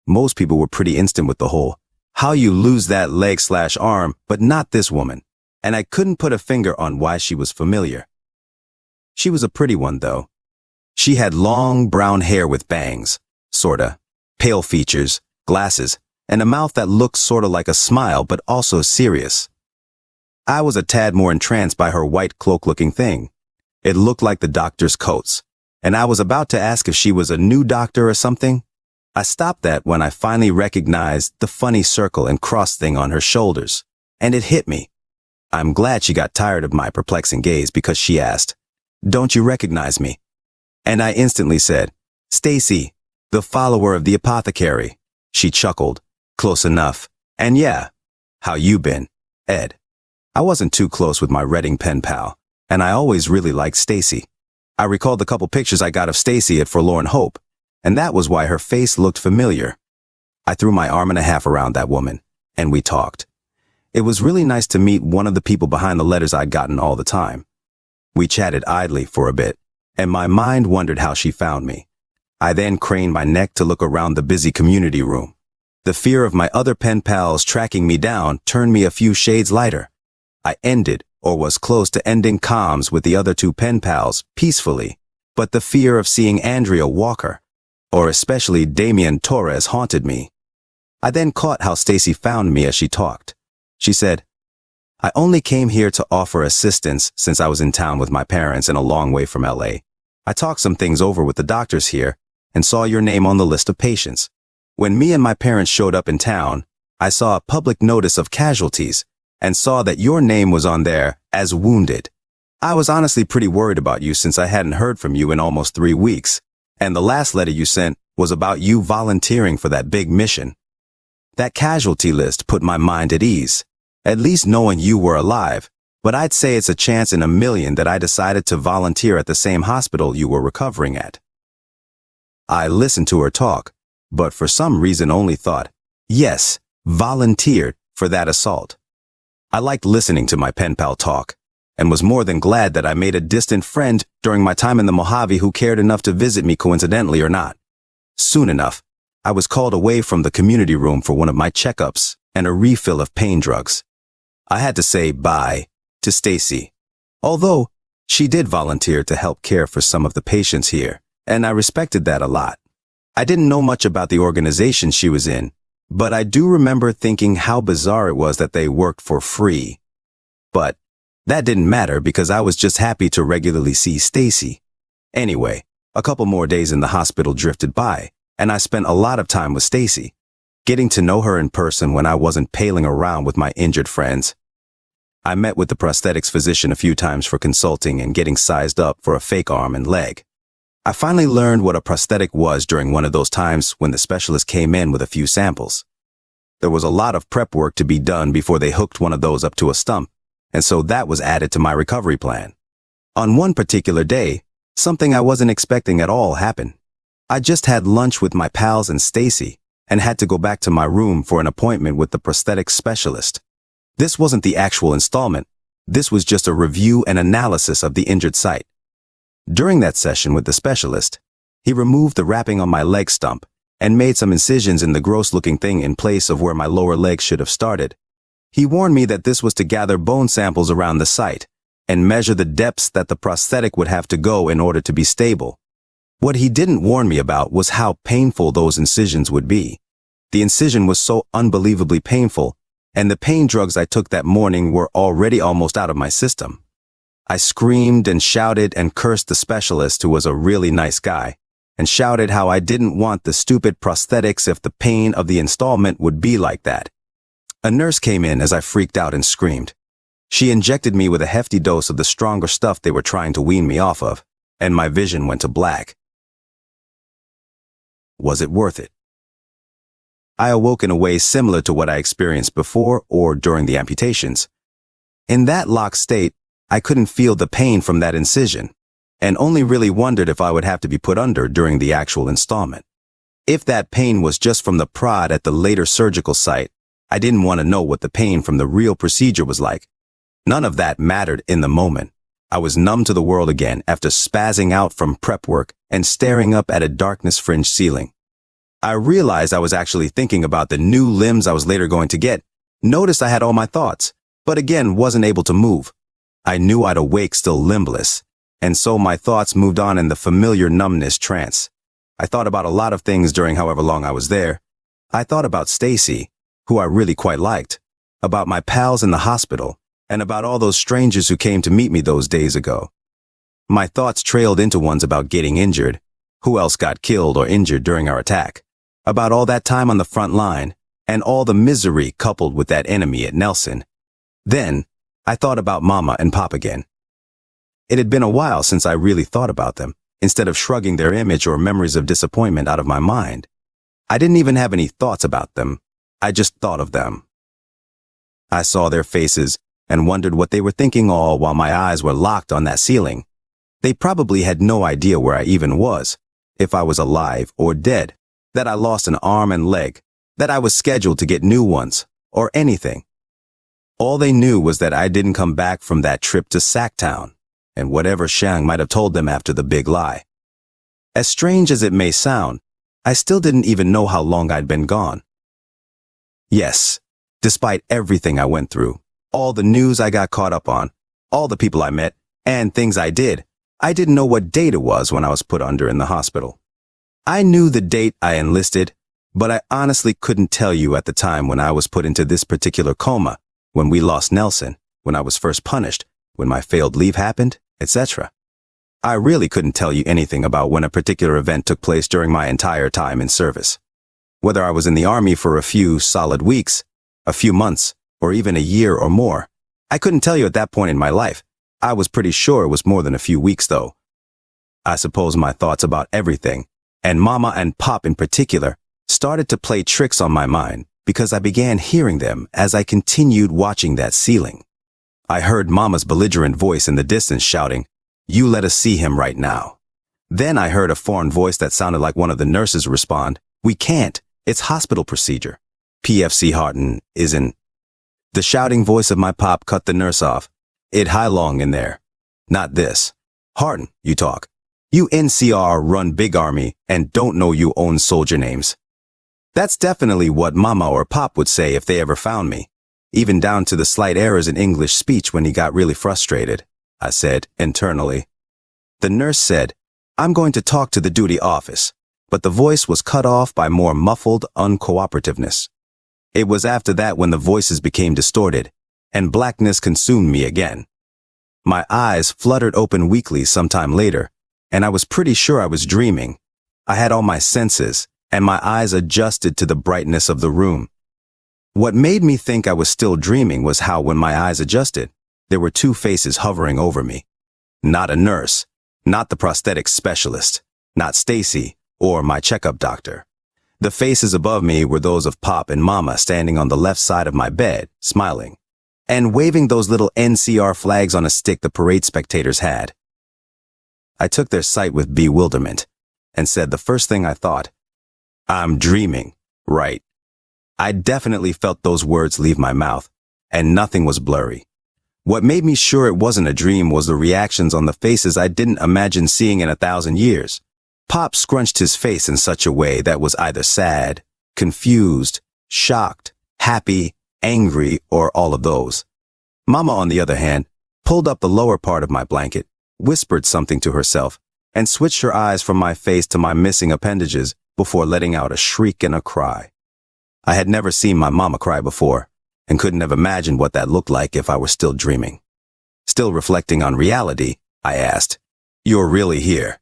Most people were pretty instant with the whole, "How you lose that leg/arm," but not this woman, and I couldn't put a finger on why she was familiar. She was a pretty one, though. She had long brown hair with bangs, sorta, pale features, glasses, and a mouth that looked sorta like a smile but also serious. I was a tad more entranced by her white cloak-looking thing. It looked like the doctor's coats, and I was about to ask if she was a new doctor or something. I stopped that when I finally recognized the funny circle and cross thing on her shoulders, and it hit me. I'm glad she got tired of my perplexing gaze because she asked, "Don't you recognize me?" And I instantly said, "Stacy, the follower of the apothecary." She chuckled, "Close enough. And yeah, how you been, Ed?" I wasn't too close with my Reading pen pal, and I always really liked Stacy. I recalled the couple pictures I got of Stacy at Forlorn Hope, and that was why her face looked familiar. I threw my arm and a half around that woman, and we talked. It was really nice to meet one of the people behind the letters I'd gotten all the time. We chatted idly for a bit, and my mind wondered how she found me. I then craned my neck to look around the busy community room. The fear of my other pen pals tracking me down turned me a few shades lighter. I ended, or was close to ending, comms with the other two pen pals peacefully, but the fear of seeing Andrea Walker, or especially Damian Torres, haunted me. I then caught how Stacy found me as she talked. She said, "I only came here to offer assistance since I was in town with my parents and a long way from LA. I talked some things over with the doctors here and saw your name on the list of patients. When me and my parents showed up in town, I saw a public notice of casualties and saw that your name was on there as wounded. I was honestly pretty worried about you since I hadn't heard from you in almost 3 weeks, and the last letter you sent was about you volunteering for that big mission. That casualty list put my mind at ease, at least knowing you were alive, but I'd say it's a chance in a million that I decided to volunteer at the same hospital you were recovering at." I listened to her talk, but for some reason only thought, yes, volunteered for that assault. I liked listening to my pen pal talk, and was more than glad that I made a distant friend during my time in the Mojave who cared enough to visit me coincidentally or not. Soon enough, I was called away from the community room for one of my checkups and a refill of pain drugs. I had to say bye to Stacy, although she did volunteer to help care for some of the patients here, and I respected that a lot. I didn't know much about the organization she was in, but I do remember thinking how bizarre it was that they worked for free. But that didn't matter because I was just happy to regularly see Stacy. Anyway, a couple more days in the hospital drifted by, and I spent a lot of time with Stacy, getting to know her in person when I wasn't paling around with my injured friends. I met with the prosthetics physician a few times for consulting and getting sized up for a fake arm and leg. I finally learned what a prosthetic was during one of those times when the specialist came in with a few samples. There was a lot of prep work to be done before they hooked one of those up to a stump, and so that was added to my recovery plan. On one particular day, something I wasn't expecting at all happened. I just had lunch with my pals and Stacy and had to go back to my room for an appointment with the prosthetics specialist. This wasn't the actual installment. This was just a review and analysis of the injured site. During that session with the specialist, he removed the wrapping on my leg stump and made some incisions in the gross-looking thing in place of where my lower leg should have started. He warned me that this was to gather bone samples around the site and measure the depths that the prosthetic would have to go in order to be stable. What he didn't warn me about was how painful those incisions would be. The incision was so unbelievably painful, and the pain drugs I took that morning were already almost out of my system. I screamed and shouted and cursed the specialist, who was a really nice guy, and shouted how I didn't want the stupid prosthetics if the pain of the installment would be like that. A nurse came in as I freaked out and screamed. She injected me with a hefty dose of the stronger stuff they were trying to wean me off of, and my vision went to black. Was it worth it? I awoke in a way similar to what I experienced before or during the amputations. In that locked state, I couldn't feel the pain from that incision, and only really wondered if I would have to be put under during the actual installment. If that pain was just from the prod at the later surgical site, I didn't want to know what the pain from the real procedure was like. None of that mattered in the moment. I was numb to the world again after spazzing out from prep work and staring up at a darkness-fringed ceiling. I realized I was actually thinking about the new limbs I was later going to get. Noticed I had all my thoughts, but again wasn't able to move. I knew I'd awake still limbless, and so my thoughts moved on in the familiar numbness trance. I thought about a lot of things during however long I was there. I thought about Stacy, who I really quite liked, about my pals in the hospital, and about all those strangers who came to meet me those days ago. My thoughts trailed into ones about getting injured, who else got killed or injured during our attack, about all that time on the front line, and all the misery coupled with that enemy at Nelson. Then, I thought about Mama and Pop again. It had been a while since I really thought about them, instead of shrugging their image or memories of disappointment out of my mind. I didn't even have any thoughts about them. I just thought of them. I saw their faces and wondered what they were thinking all while my eyes were locked on that ceiling. They probably had no idea where I even was, if I was alive or dead, that I lost an arm and leg, that I was scheduled to get new ones, or anything. All they knew was that I didn't come back from that trip to Sacktown, and whatever Shang might have told them after the big lie. As strange as it may sound, I still didn't even know how long I'd been gone. Yes, despite everything I went through, all the news I got caught up on, all the people I met, and things I didn't know what date it was when I was put under in the hospital. I knew the date I enlisted, but I honestly couldn't tell you at the time when I was put into this particular coma, when we lost Nelson, when I was first punished, when my failed leave happened, etc. I really couldn't tell you anything about when a particular event took place during my entire time in service. Whether I was in the Army for a few solid weeks, a few months, or even a year or more, I couldn't tell you at that point in my life. I was pretty sure it was more than a few weeks, though. I suppose my thoughts about everything, and Mama and Pop in particular, started to play tricks on my mind because I began hearing them as I continued watching that ceiling. I heard Mama's belligerent voice in the distance shouting, "You let us see him right now." Then I heard a foreign voice that sounded like one of the nurses respond, "We can't. It's hospital procedure. PFC Harton isn't." The shouting voice of my Pop cut the nurse off. "It high long in there. Not this. Harton, you talk. You NCR run big army and don't know you own soldier names." That's definitely what Mama or Pop would say if they ever found me, even down to the slight errors in English speech when he got really frustrated, I said internally. The nurse said, "I'm going to talk to the duty office," but the voice was cut off by more muffled uncooperativeness. It was after that when the voices became distorted, and blackness consumed me again. My eyes fluttered open weakly sometime later, and I was pretty sure I was dreaming. I had all my senses, and my eyes adjusted to the brightness of the room. What made me think I was still dreaming was how, when my eyes adjusted, There were two faces hovering over me. Not a nurse, not the prosthetics specialist, not Stacy or my checkup doctor. The faces above me were those of Pop and Mama standing on the left side of my bed, smiling, and waving those little NCR flags on a stick the parade spectators had. I took their sight with bewilderment and said the first thing I thought, I'm dreaming, right? I definitely felt those words leave my mouth, and nothing was blurry. What made me sure it wasn't a dream was the reactions on the faces I didn't imagine seeing in 1,000 years. Pop scrunched his face in such a way that was either sad, confused, shocked, happy, angry, or all of those. Mama, on the other hand, pulled up the lower part of my blanket, whispered something to herself, and switched her eyes from my face to my missing appendages before letting out a shriek and a cry. I had never seen my mama cry before, and couldn't have imagined what that looked like if I were still dreaming. Still reflecting on reality, I asked, "You're really here?"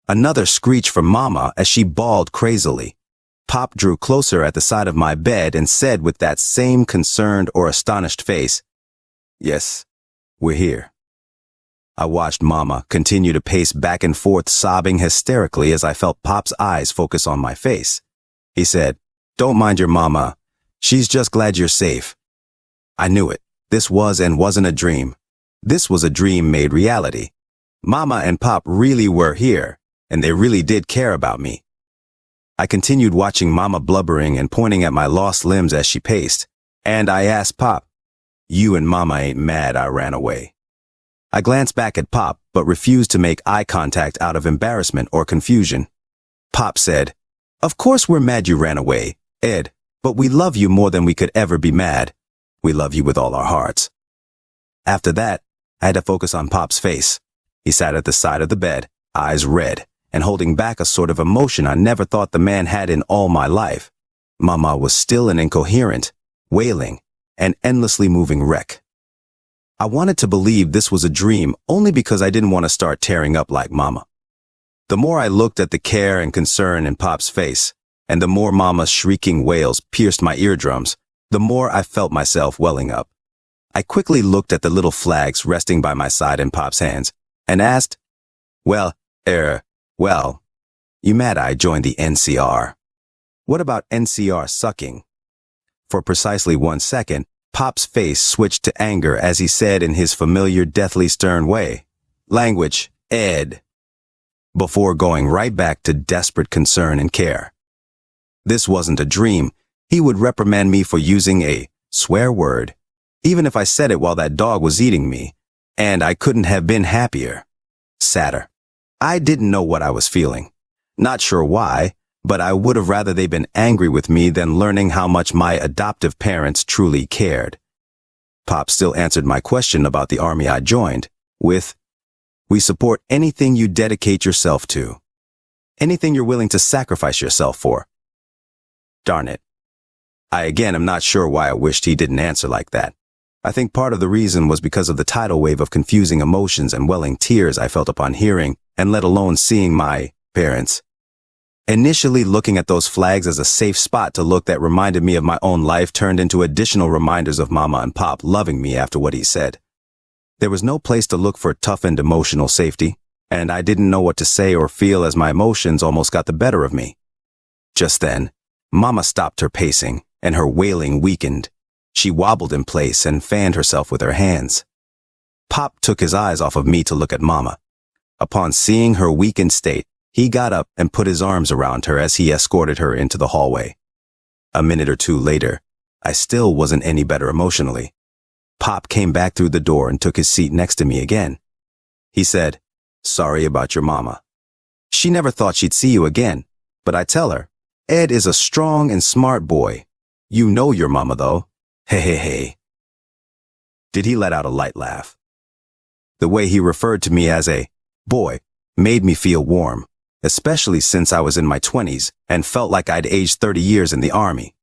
Another screech from Mama as she bawled crazily. Pop drew closer at the side of my bed and said with that same concerned or astonished face, "Yes, we're here." I watched Mama continue to pace back and forth, sobbing hysterically as I felt Pop's eyes focus on my face. He said, "Don't mind your mama. She's just glad you're safe." I knew it. This was and wasn't a dream. This was a dream made reality. Mama and Pop really were here, and they really did care about me. I continued watching Mama blubbering and pointing at my lost limbs as she paced, and I asked Pop, "You and Mama ain't mad I ran away?" I glanced back at Pop, but refused to make eye contact out of embarrassment or confusion. Pop said, "Of course we're mad you ran away, Ed, but we love you more than we could ever be mad. We love you with all our hearts." After that, I had to focus on Pop's face. He sat at the side of the bed, eyes red, and holding back a sort of emotion I never thought the man had in all my life. Mama was still and incoherent, wailing, an endlessly moving wreck. I wanted to believe this was a dream only because I didn't want to start tearing up like Mama. The more I looked at the care and concern in Pop's face, and the more Mama's shrieking wails pierced my eardrums, the more I felt myself welling up. I quickly looked at the little flags resting by my side in Pop's hands, and asked, well, you mad I joined the NCR? What about NCR sucking?" For precisely 1 second, Pop's face switched to anger as he said in his familiar deathly stern way, "Language, Ed," before going right back to desperate concern and care. This wasn't a dream. He would reprimand me for using a swear word, even if I said it while that dog was eating me, and I couldn't have been happier. Sadder. I didn't know what I was feeling. Not sure why, but I would have rather they been angry with me than learning how much my adoptive parents truly cared. Pop still answered my question about the army I joined with, "We support anything you dedicate yourself to. Anything you're willing to sacrifice yourself for." Darn it. I again am not sure why I wished he didn't answer like that. I think part of the reason was because of the tidal wave of confusing emotions and welling tears I felt upon hearing, and let alone seeing my parents. Initially, looking at those flags as a safe spot to look that reminded me of my own life turned into additional reminders of Mama and Pop loving me after what he said. There was no place to look for toughened emotional safety, and I didn't know what to say or feel as my emotions almost got the better of me. Just then, Mama stopped her pacing, and her wailing weakened. She wobbled in place and fanned herself with her hands. Pop took his eyes off of me to look at Mama. Upon seeing her weakened state, he got up and put his arms around her as he escorted her into the hallway. A minute or two later, I still wasn't any better emotionally. Pop came back through the door and took his seat next to me again. He said, "Sorry about your mama. She never thought she'd see you again, but I tell her, Ed is a strong and smart boy. You know your mama, though. Hey, hey, hey." Did he let out a light laugh? The way he referred to me as a boy made me feel warm, especially since I was in my 20s and felt like I'd aged 30 years in the army.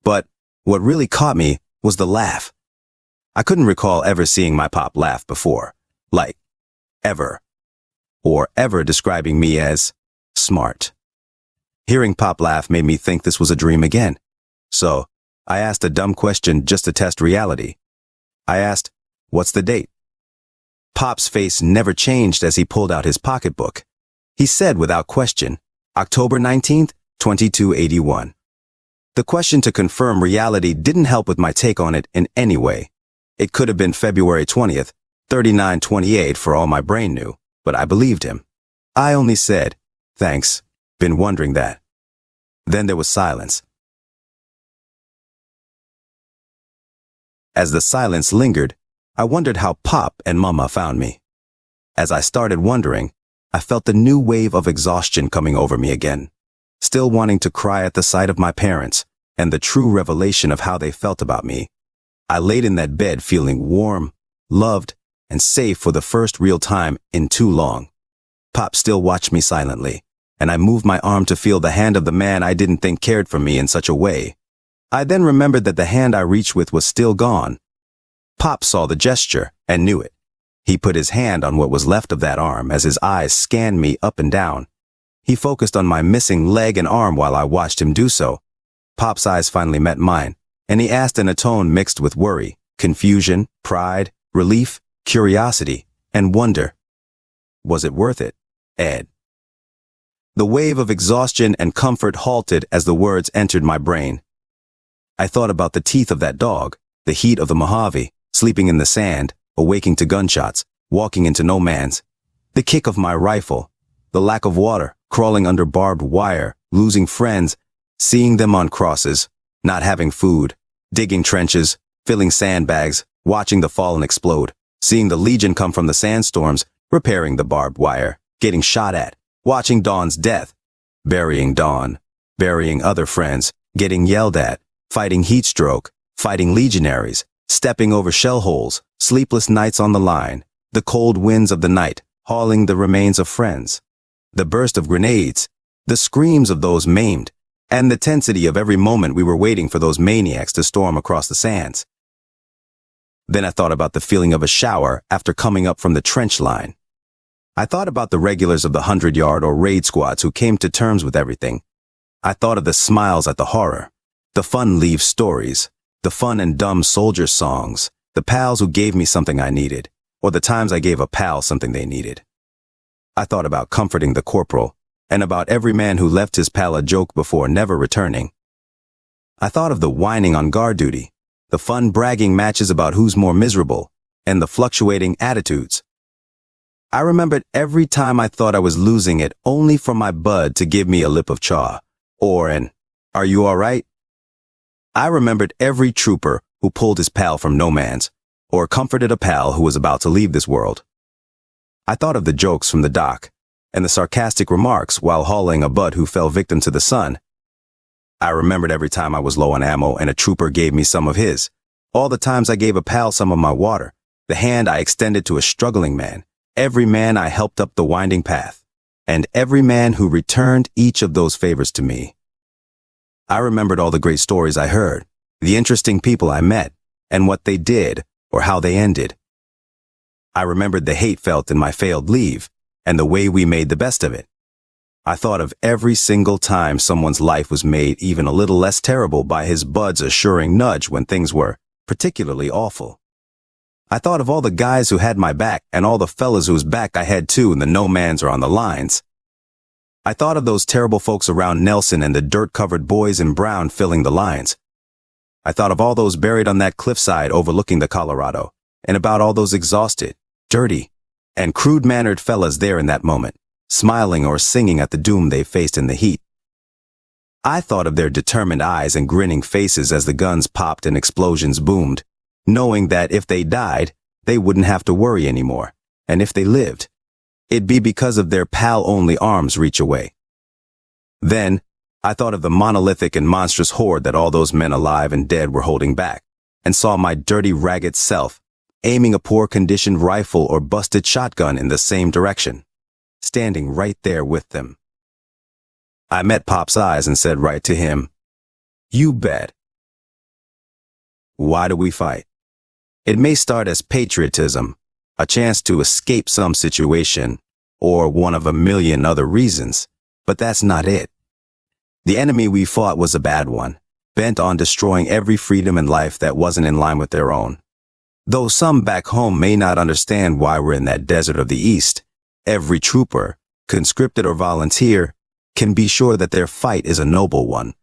But what really caught me was the laugh. I couldn't recall ever seeing my pop laugh before, like, ever, or ever describing me as smart. Hearing Pop laugh made me think this was a dream again. So I asked a dumb question just to test reality. I asked, What's the date? Pop's face never changed as he pulled out his pocketbook. He said without question, October 19th, 2281. The question to confirm reality didn't help with my take on it in any way. It could have been February 20th, 3928 for all my brain knew, but I believed him. I only said, thanks, been wondering that. Then there was silence. As the silence lingered, I wondered how Pop and Mama found me. As I started wondering, I felt the new wave of exhaustion coming over me again, still wanting to cry at the sight of my parents and the true revelation of how they felt about me. I laid in that bed feeling warm, loved, and safe for the first real time in too long. Pop still watched me silently, and I moved my arm to feel the hand of the man I didn't think cared for me in such a way. I then remembered that the hand I reached with was still gone. Pop saw the gesture and knew it. He put his hand on what was left of that arm as his eyes scanned me up and down. He focused on my missing leg and arm while I watched him do so. Pop's eyes finally met mine, and he asked in a tone mixed with worry, confusion, pride, relief, curiosity, and wonder. Was it worth it, Ed? The wave of exhaustion and comfort halted as the words entered my brain. I thought about the teeth of that dog, the heat of the Mojave, sleeping in the sand, awaking to gunshots, walking into no man's, the kick of my rifle, the lack of water, crawling under barbed wire, losing friends, seeing them on crosses, not having food, digging trenches, filling sandbags, watching the fallen explode, seeing the Legion come from the sandstorms, repairing the barbed wire, getting shot at, watching Dawn's death, burying Dawn, burying other friends, getting yelled at, fighting heat stroke, fighting legionaries, stepping over shell holes, sleepless nights on the line, the cold winds of the night, hauling the remains of friends, the burst of grenades, the screams of those maimed, and the tensity of every moment we were waiting for those maniacs to storm across the sands. Then I thought about the feeling of a shower after coming up from the trench line. I thought about the regulars of the 100-yard or raid squads who came to terms with everything. I thought of the smiles at the horror, the fun leave stories, the fun and dumb soldier songs, the pals who gave me something I needed, or the times I gave a pal something they needed. I thought about comforting the corporal, and about every man who left his pal a joke before never returning. I thought of the whining on guard duty, the fun bragging matches about who's more miserable, and the fluctuating attitudes. I remembered every time I thought I was losing it only for my bud to give me a lip of chaw, or an, "Are you all right?" I remembered every trooper who pulled his pal from no man's, or comforted a pal who was about to leave this world. I thought of the jokes from the dock, and the sarcastic remarks while hauling a bud who fell victim to the sun. I remembered every time I was low on ammo and a trooper gave me some of his, all the times I gave a pal some of my water, the hand I extended to a struggling man, every man I helped up the winding path, and every man who returned each of those favors to me. I remembered all the great stories I heard, the interesting people I met, and what they did or how they ended. I remembered the hate felt in my failed leave and the way we made the best of it. I thought of every single time someone's life was made even a little less terrible by his bud's assuring nudge when things were particularly awful. I thought of all the guys who had my back and all the fellas whose back I had too in the no man's or on the lines. I thought of those terrible folks around Nelson and the dirt-covered boys in brown filling the lines. I thought of all those buried on that cliffside overlooking the Colorado, and about all those exhausted, dirty, and crude-mannered fellas there in that moment, smiling or singing at the doom they faced in the heat. I thought of their determined eyes and grinning faces as the guns popped and explosions boomed, knowing that if they died, they wouldn't have to worry anymore, and if they lived, it'd be because of their pal-only arms reach away. Then, I thought of the monolithic and monstrous horde that all those men alive and dead were holding back, and saw my dirty, ragged self, aiming a poor-conditioned rifle or busted shotgun in the same direction, standing right there with them. I met Pop's eyes and said right to him, "You bet." Why do we fight? It may start as patriotism, a chance to escape some situation, or one of a million other reasons, but that's not it. The enemy we fought was a bad one, bent on destroying every freedom and life that wasn't in line with their own. Though some back home may not understand why we're in that desert of the East, every trooper, conscripted or volunteer, can be sure that their fight is a noble one.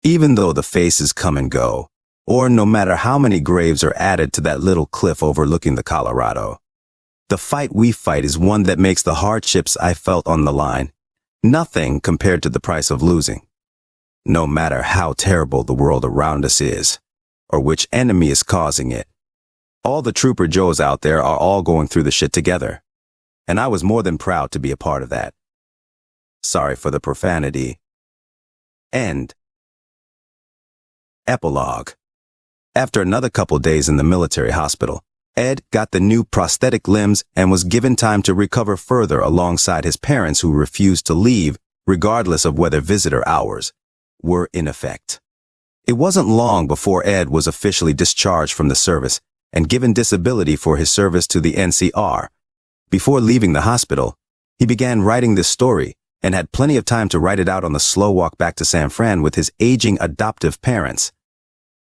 Even though the faces come and go, or no matter how many graves are added to that little cliff overlooking the Colorado, the fight we fight is one that makes the hardships I felt on the line nothing compared to the price of losing. No matter how terrible the world around us is, or which enemy is causing it, all the Trooper Joes out there are all going through the shit together. And I was more than proud to be a part of that. Sorry for the profanity. End. Epilogue. After another couple days in the military hospital, Ed got the new prosthetic limbs and was given time to recover further alongside his parents who refused to leave, regardless of whether visitor hours were in effect. It wasn't long before Ed was officially discharged from the service and given disability for his service to the NCR. Before leaving the hospital, he began writing this story and had plenty of time to write it out on the slow walk back to San Fran with his aging adoptive parents.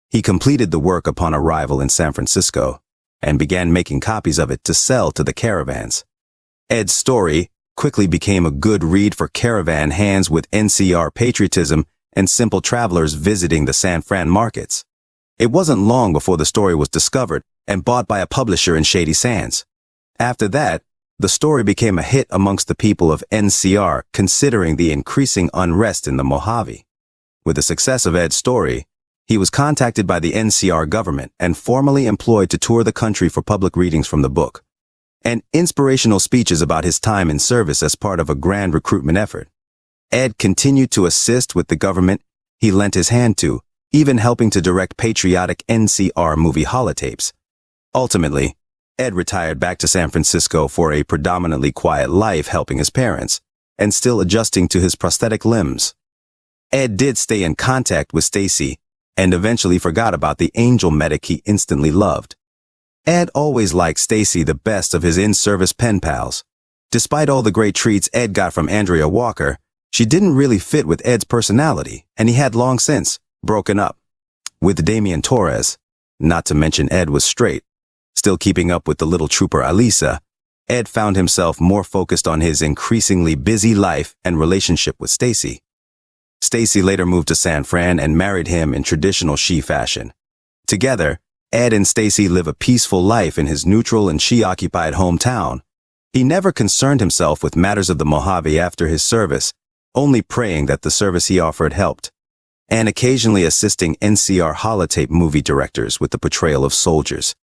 He completed the work upon arrival in San Francisco and began making copies of it to sell to the caravans. Ed's story quickly became a good read for caravan hands with NCR patriotism and simple travelers visiting the San Fran markets. It wasn't long before the story was discovered and bought by a publisher in Shady Sands. After that, the story became a hit amongst the people of NCR, considering the increasing unrest in the Mojave. With the success of Ed's story, he was contacted by the NCR government and formally employed to tour the country for public readings from the book and inspirational speeches about his time in service as part of a grand recruitment effort. Ed continued to assist with the government he lent his hand to, even helping to direct patriotic NCR movie holotapes. Ultimately, Ed retired back to San Francisco for a predominantly quiet life helping his parents and still adjusting to his prosthetic limbs. Ed did stay in contact with Stacy and eventually forgot about the angel medic he instantly loved. Ed always liked Stacy the best of his in-service pen pals. Despite all the great treats Ed got from Andrea Walker, she didn't really fit with Ed's personality, and he had long since broken up with Damian Torres. Not to mention Ed was straight. Still keeping up with the little trooper Alisa, Ed found himself more focused on his increasingly busy life and relationship with Stacy. Stacy later moved to San Fran and married him in traditional she fashion. Together, Ed and Stacy live a peaceful life in his neutral and she-occupied hometown. He never concerned himself with matters of the Mojave after his service, only praying that the service he offered helped, and occasionally assisting NCR holotape movie directors with the portrayal of soldiers.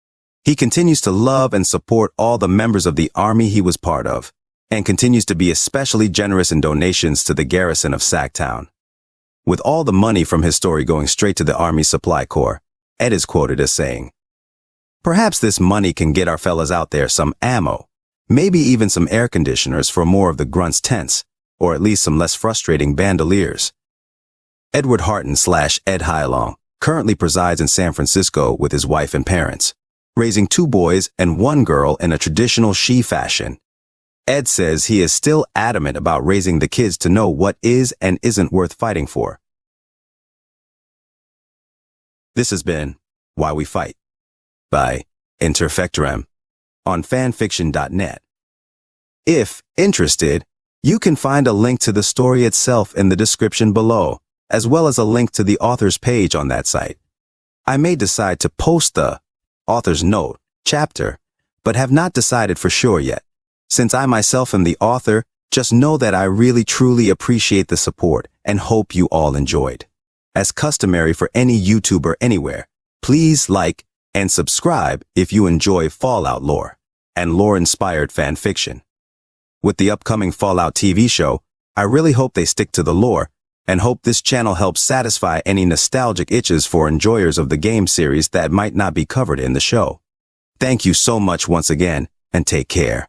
He continues to love and support all the members of the Army he was part of, and continues to be especially generous in donations to the garrison of Sacktown. With all the money from his story going straight to the Army Supply Corps, Ed is quoted as saying, "Perhaps this money can get our fellas out there some ammo, maybe even some air conditioners for more of the grunts' tents, or at least some less frustrating bandoliers." Edward Harton / Ed Hylong currently presides in San Francisco with his wife and parents, raising 2 boys and 1 girl in a traditional she fashion. Ed says he is still adamant about raising the kids to know what is and isn't worth fighting for. This has been Why We Fight by Interfectorem on fanfiction.net. If interested, you can find a link to the story itself in the description below, as well as a link to the author's page on that site. I may decide to post the author's note chapter, but have not decided for sure yet. Since I myself am the author, just know that I really truly appreciate the support and hope you all enjoyed. As customary for any YouTuber anywhere, please like and subscribe if you enjoy Fallout lore and lore-inspired fanfiction. With the upcoming Fallout TV show, I really hope they stick to the lore and hope this channel helps satisfy any nostalgic itches for enjoyers of the game series that might not be covered in the show. Thank you so much once again, and take care.